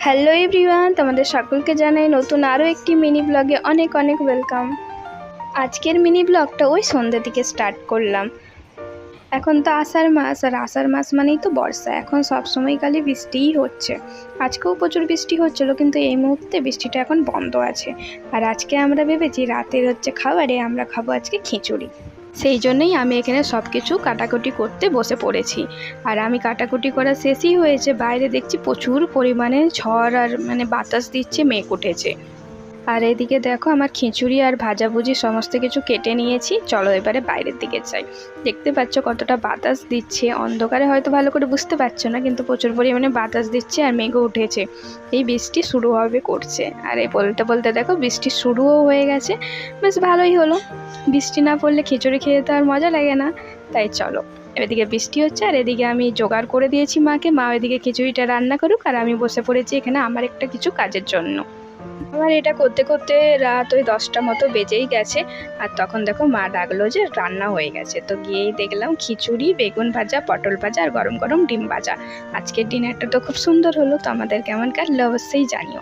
Hello everyone, তোমাদের সকলকে জানাই নতুন আরও একটি মিনি ব্লগে অনেক অনেক ওয়েলকাম। আজকের মিনি ব্লগটা ওই সন্ধ্যে থেকে স্টার্ট করলাম। এখন তো আষাঢ় মাস, আর আষাঢ় মাস মানেই তো বর্ষা। এখন সবসময় খালি বৃষ্টিই হচ্ছে। আজকেও প্রচুর বৃষ্টি হচ্ছিলো, কিন্তু এই মুহূর্তে বৃষ্টিটা এখন বন্ধ আছে। আর আজকে আমরা ভেবেছি রাতের খাবারে আমরা খাবো আজকে খিচুড়ি। সেই জন্যই আমি এখানে সব কিছু কাটাকুটি করতে বসে পড়েছি। আর আমি কাটাকুটি করা শেষই হয়েছে। বাইরে দেখছি প্রচুর পরিমাণে ঝড় আর বাতাস দিচ্ছে, মেঘ উঠেছে। আর এদিকে দেখো আমার খিচুড়ি আর ভাজাভুজি সমস্ত কিছু কেটে নিয়েছি। চলো এবারে বাইরের দিকে যাই। দেখতে পাচ্ছ কতটা বাতাস দিচ্ছে। অন্ধকারে হয়তো ভালো করে বুঝতে পারছো না, কিন্তু প্রচুর পরিমাণে বাতাস দিচ্ছে আর মেঘও উঠেছে। এই বৃষ্টি শুরু হবে করছে। আর এই বলতে বলতে দেখো বৃষ্টি শুরুও হয়ে গেছে। বেশ ভালোই হলো। বৃষ্টি না পড়লে খিচুড়ি খেতে তো আর মজা লাগে না। তাই চলো, এদিকে বৃষ্টি হচ্ছে আর এদিকে আমি জোগাড় করে দিয়েছি মাকে। মা ওইদিকে খিচুড়িটা রান্না করুক, আর আমি বসে পড়েছি এখানে আমার একটা কিছু কাজের জন্য। আমার এটা করতে করতে রাত ওই 10টা মতো বেজেই গেছে। আর তখন দেখো মা ডাকলো যে রান্না হয়ে গেছে। তো গিয়েই দেখলাম খিচুড়ি, বেগুন ভাজা, পটল ভাজা আর গরম গরম ডিম ভাজা। আজকের ডিনারটা তো খুব সুন্দর হলো। তো আমাদের কেমন কাটলো অবশ্যই জানিও।